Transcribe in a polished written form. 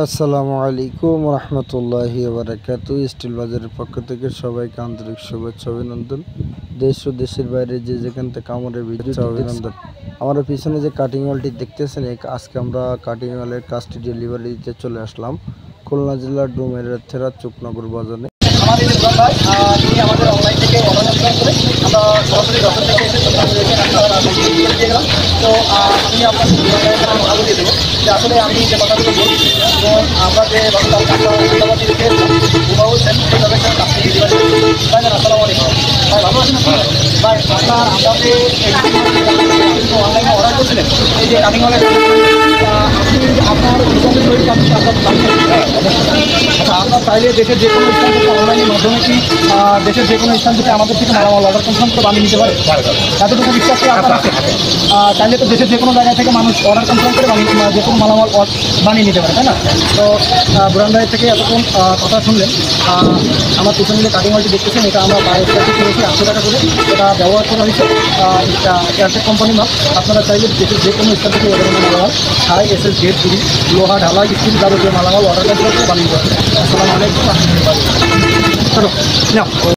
আসসালামু আলাইকুম রহমতুল্লাহি বারাকাতু। স্টিল বাজারের পক্ষ থেকে সবাইকে আন্তরিক শুভেচ্ছা অভিনন্দন। দেশ ও দেশের বাইরে যে যেখান থেকে আমাদের ভিডিও অভিনন্দন। আমরা পিছনে যে কাটিং ওয়ালটি দেখতেছেন, আজকে আমরা কাটিং ওয়ালের কাজটি ডেলিভারি দিতে চলে আসলাম খুলনা জেলার ডুমের থেরা চুকনগর বাজারে। আমাদের যে দোকান ভাই তিনি আমাদের অনলাইন থেকে অর্ডার করে আমরা সরাসরি দোকান থেকে এসে দিয়ে গেলাম। তো আমি আপনাকে ভালো দিয়ে দেবো যে আসলে আমি যে কথাগুলো বলছি এবং আমরা যে কাজটি রেখে ওরাও সেম সেইভাবে কাজটি ডেলিভারি করছি। ভাই আসসালামু আলাইকুম ভাই, ভালো আছেন আপনি? ভাই আপনার আমাদের অনলাইনে অর্ডার করছিলেন এই যে কাটিং ওয়ালের আপনি আপনার দোকানের তৈরি কাজটি আপনার আচ্ছা, আপনার চাইলে দেশের যে কোনো স্থান থেকে অনলাইনের মাধ্যমে কি দেশের যে কোনো স্থান থেকে আমাদের থেকে মালামাল অর্ডার কনফার্ম করে বানিয়ে নিতে পারে? এতটুকু বিশ্বাস করে আপনার আছে? চাইলে তো দেশের যে কোনো জায়গা থেকে মানুষ অর্ডার কনফার্ম করে যে কোনো মালামাল বানিয়ে নিতে পারে, তাই না? তো বুরান ভাইয়ের থেকে এতক্ষণ কথা শুনলেন। আমার পিছনে যে কাটিং ওয়ালটি দেখতেছেন এটা আমরা বাইরে থেকে কিনেছি 800 টাকা করে। এটা ব্যবহার করা হয়েছে এয়ারটেক কোম্পানি মাল। আপনারা চাইলে দেশের যে কোনো স্থান থেকে এরকম মালামাল ছাড়াই এসএস গেট গুলি লোহা ঢালাই স্টিল যাবতীয় মালামাল অর্ডার করতে বানিয়ে দেওয়া। আসসালামু আলাইকুম। চলো নাও।